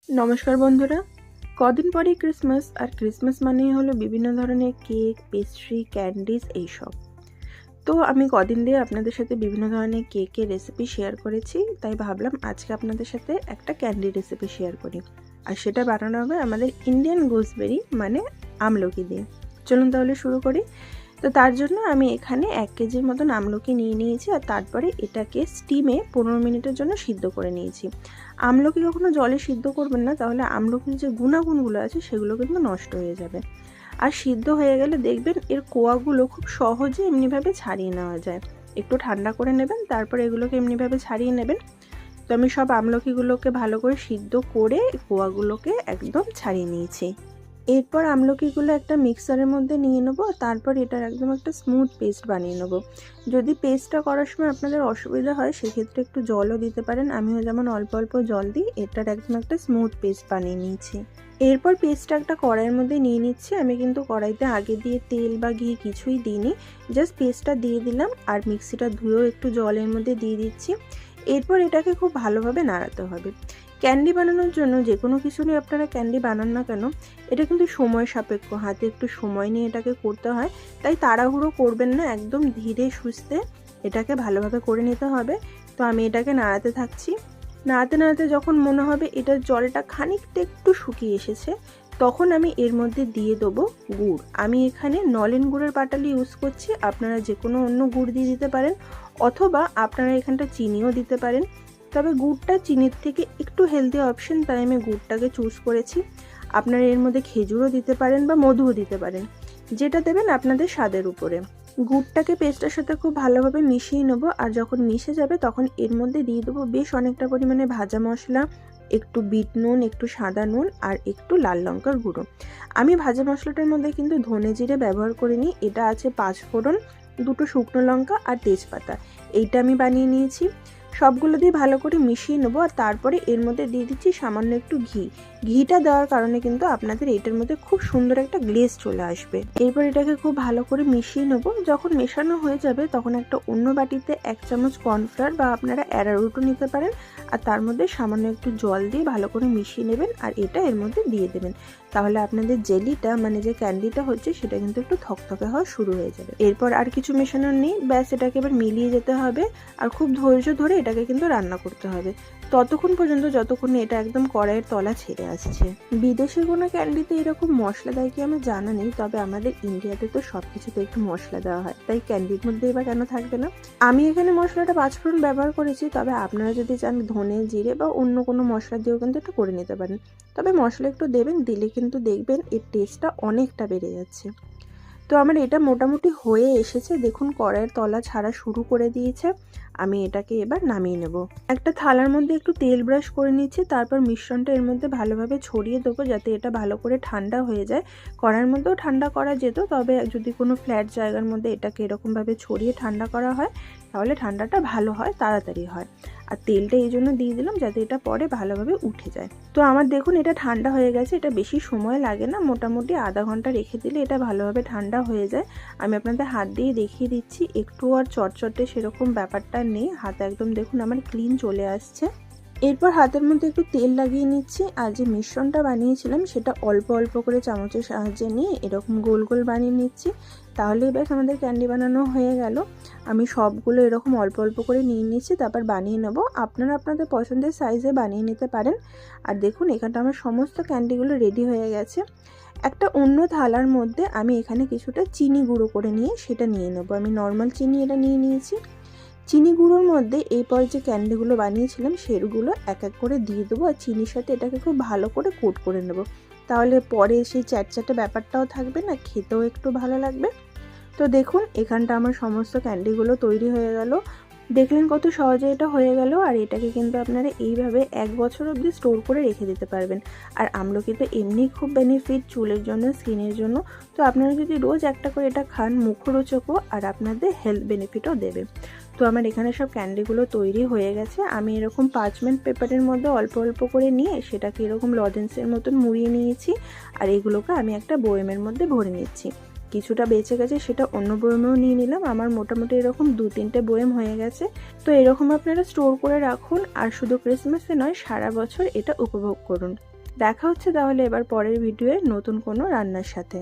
নমস্কার বন্ধুরা। কদিন পরেই ক্রিসমাস, আর ক্রিসমাস মানেই হলো বিভিন্ন ধরনের কেক, পেস্ট্রি, ক্যান্ডিজ এইসব। তো আমি কদিন দিয়ে আপনাদের সাথে বিভিন্ন ধরনের কেকের রেসিপি শেয়ার করেছি, তাই ভাবলাম আজকে আপনাদের সাথে একটা ক্যান্ডি রেসিপি শেয়ার করি। আর সেটা বানানো হবে আমাদের ইন্ডিয়ান গুজবেরি মানে আমলকি দিয়ে। চলুন তাহলে শুরু করি। তো তার জন্য আমি এখানে 1 কেজির মতন আমলকি নিয়ে নিয়েছি, আর তারপরে এটাকে স্টিমে 15 মিনিটের জন্য সিদ্ধ করে নিয়েছি। আমলকি কখনো জলে সিদ্ধ করবেন না, তাহলে আমলকির যে গুণাগুণগুলো আছে সেগুলো কিন্তু নষ্ট হয়ে যাবে। আর সিদ্ধ হয়ে গেলে দেখবেন এর কোয়াগুলো খুব সহজে এমনিভাবে ছাড়িয়ে নেওয়া যায়। একটু ঠান্ডা করে নেবেন, তারপরে এগুলোকে এমনিভাবে ছাড়িয়ে নেবেন। তো আমি সব আমলকিগুলোকে ভালো করে সিদ্ধ করে কোয়াগুলোকে একদম ছাড়িয়ে নিয়েছি। এরপর আমলকিগুলো একটা মিক্সারের মধ্যে নিয়ে নেবো, তারপর এটার একদম একটা স্মুথ পেস্ট বানিয়ে নেবো। যদি পেস্টটা করার সময় আপনাদের অসুবিধা হয় সেক্ষেত্রে একটু জলও দিতে পারেন। আমিও যেমন অল্প অল্প জল দিই, এটার একদম একটা স্মুথ পেস্ট বানিয়ে নিয়েছি। এরপর পেস্টটা একটা কড়াইয়ের মধ্যে নিয়ে নিচ্ছি। আমি কিন্তু কড়াইতে আগে দিয়ে তেল বা ঘি কিছুই দিইনি, জাস্ট পেস্টটা দিয়ে দিলাম আর মিক্সিটা ধুয়েও একটু জলের মধ্যে দিয়ে দিচ্ছি। এরপর এটাকে খুব ভালোভাবে নাড়াতে হবে। ক্যান্ডি বানানোর জন্য যে কোনো কিছুরই আপনারা ক্যান্ডি বানান না কেন, এটা কিন্তু সময় সাপেক্ষ, হাতে একটু সময় নিয়ে এটাকে করতে হয়। তাই তাড়াহুড়ো করবেন না, একদম ধীরে সুস্থে এটাকে ভালোভাবে করে নিতে হবে। তো আমি এটাকে নাড়াতে থাকছি। নাড়াতে নাড়াতে যখন মনে হবে এটার জলটা খানিকটা একটু শুকিয়ে এসেছে, তখন আমি এর মধ্যে দিয়ে দেবো গুড়। আমি এখানে নলেন গুড়ের পাটালি ইউজ করছি, আপনারা যে কোনো অন্য গুড় দিয়ে দিতে পারেন, অথবা আপনারা এখানটা চিনিও দিতে পারেন। তবে গুড়টা চিনির থেকে একটু হেলদি অপশন, তাই আমি গুড়টাকে চুজ করেছি। আপনারা এর মধ্যে খেজুরও দিতে পারেন বা মধুও দিতে পারেন, যেটা দেবেন আপনাদের স্বাদের উপরে। গুড়টাকে পেস্টের সাথে খুব ভালোভাবে মিশিয়ে নেবো, আর যখন মিশে যাবে তখন এর মধ্যে দিয়ে দেবো বেশ অনেকটা পরিমাণে ভাজা মশলা, একটু বিট নুন, একটু সাদা নুন আর একটু লাল লঙ্কার গুঁড়ো। আমি ভাজা মশলাটার মধ্যে কিন্তু ধনে জিরে ব্যবহার করিনি, এটা আছে 5 ফোড়ন, 2টো শুকনো লঙ্কা আর তেজপাতা। এইটা আমি বানিয়ে নিয়েছি। সবগুলো দিয়ে ভালো করে মিশিয়ে নেবো, আর তারপরে এর মধ্যে দিয়ে দিচ্ছি সামান্য একটু ঘি। ঘিটা দেওয়ার কারণে কিন্তু আপনাদের এটার মধ্যে খুব সুন্দর একটা গ্লেজ চলে আসবে। এরপর এটাকে খুব ভালো করে মিশিয়ে নেবো। যখন মেশানো হয়ে যাবে তখন একটা অন্য বাটিতে 1 চামচ কর্নফ্লাওয়ার বা আপনারা অ্যারারুটও নিতে পারেন, আর তার মধ্যে সামান্য একটু জল দিয়ে ভালো করে মিশিয়ে নেবেন, আর এটা এর মধ্যে দিয়ে দেবেন। তাহলে আপনাদের জেলিটা মানে যে ক্যান্ডিটা হচ্ছে সেটা কিন্তু একটু থকথকে হওয়া শুরু হয়ে যাবে। এরপর আর কিছু মেশানোর নেই, ব্যাস এটাকে এবার মিলিয়ে যেতে হবে। আর খুব ধৈর্য ধরে এটাকে কিন্তু রান্না করতে হবে ততক্ষণ পর্যন্ত যতক্ষণ এটা একদম কড়াইয়ের তলা ছেড়ে আসছে। বিদেশে কোনো ক্যান্ডিতে এরকম মশলা দেয় কি আমার জানা নেই, তবে আমাদের ইন্ডিয়াতে তো সব কিছুতে একটু মশলা দেওয়া হয়, তাই ক্যান্ডির মধ্যে এবার কেন থাকবে না। আমি এখানে মশলাটা 5 ফোড়ন ব্যবহার করেছি, তবে আপনারা যদি চান ধনে জিরে বা অন্য কোনো মশলা দিয়েও কিন্তু একটু করে নিতে পারেন। তবে মশলা একটু দেবেন, দিলে কিন্তু দেখবেন এর টেস্টটা অনেকটা বেড়ে যাচ্ছে। তো আমার এটা মোটামুটি হয়ে এসেছে, দেখুন কড়াইয়ের তলা ছাড়া শুরু করে দিয়েছে। আমি এটাকে এবার নামিয়ে নেব। একটা থালার মধ্যে একটু তেল ব্রাশ করে নিচ্ছি, তারপর মিশ্রণটা এর মধ্যে ভালোভাবে ছড়িয়ে দেবো যাতে এটা ভালো করে ঠান্ডা হয়ে যায়। কড়াইয়ের মধ্যেও ঠান্ডা করা যেত, তবে যদি কোনো ফ্ল্যাট জায়গার মধ্যে এটাকে এরকমভাবে ছড়িয়ে ঠান্ডা করা হয় তাহলে ঠান্ডাটা ভালো হয়, তাড়াতাড়ি হয়। আর তেলটা এই জন্য দিয়ে দিলাম যাতে এটা পরে ভালোভাবে উঠে যায়। তো আমার দেখুন এটা ঠান্ডা হয়ে গেছে, এটা বেশি সময় লাগে না, মোটামুটি আধা ঘন্টা রেখে দিলে এটা ভালোভাবে ঠান্ডা হয়ে যায়। আমি আপনাদের হাত দিয়ে দেখিয়ে দিচ্ছি, একটু আর চটচটে সেরকম ব্যাপারটা নেই, হাত একদম দেখুন আমার ক্লিন চলে আসছে। এরপর হাতের মধ্যে একটু তেল লাগিয়ে নিচ্ছি, আর যে মিশ্রণটা বানিয়েছিলাম সেটা অল্প অল্প করে চামচের সাহায্যে নিয়ে এরকম গোল গোল বানিয়ে নিচ্ছি। তাহলেই ব্যাস আমাদের ক্যান্ডি বানানো হয়ে গেল। আমি সবগুলো এরকম অল্প অল্প করে নিয়ে নিচ্ছি, তারপর বানিয়ে নেবো। আপনারা আপনাদের পছন্দের সাইজে বানিয়ে নিতে পারেন। আর দেখুন এখানটা আমার সমস্ত ক্যান্ডিগুলো রেডি হয়ে গেছে। একটা অন্য থালার মধ্যে আমি এখানে কিছুটা চিনি গুঁড়ো করে নিয়ে সেটা নিয়ে নেবো। আমি নর্মাল চিনি এটা নিয়ে নিয়েছি। চিনি গুঁড়োর মধ্যে এরপর যে ক্যান্ডিগুলো বানিয়েছিলাম সেগুলো এক এক করে দিয়ে দেবো, আর চিনির সাথে এটাকে খুব ভালো করে কোট করে নেব। তাহলে পরে সেই চ্যাটচ্যাটে ব্যাপারটাও থাকবে না, খেতেও একটু ভালো লাগবে। তো দেখুন এখানটা আমার সমস্ত ক্যান্ডিগুলো তৈরি হয়ে গেল। দেখলেন কত সহজে এটা হয়ে গেল। আর এটাকে কিন্তু আপনারা এইভাবে 1 বছর অবধি স্টোর করে রেখে দিতে পারবেন। আর আমলকি তো এমনি খুব বেনিফিট চুলের জন্য, স্কিনের জন্য। তো আপনারা যদি রোজ একটা করে এটা খান, মুখরোচকও আর আপনাদের হেলথ বেনিফিটও দেবে। তো আমার এখানে সব ক্যান্ডিগুলো তৈরি হয়ে গেছে। আমি এরকম পার্চমেন্ট পেপারের মধ্যে অল্প অল্প করে নিয়ে সেটাকে এরকম লজেন্সের মতন মুড়িয়ে নিয়েছি, আর এগুলোকে আমি একটা বয়মের মধ্যে ভরে নিচ্ছি। কিছুটা বেঁচে গেছে সেটা অন্য বয়মেও নিয়ে নিলাম। আমার মোটামুটি এরকম 2-3টে বয়ম হয়ে গেছে। তো এরকম আপনারা স্টোর করে রাখুন, আর শুধু ক্রিসমাসে নয় সারা বছর এটা উপভোগ করুন। দেখা হচ্ছে তাহলে এবার পরের ভিডিওয়ে নতুন কোনো রান্নার সাথে।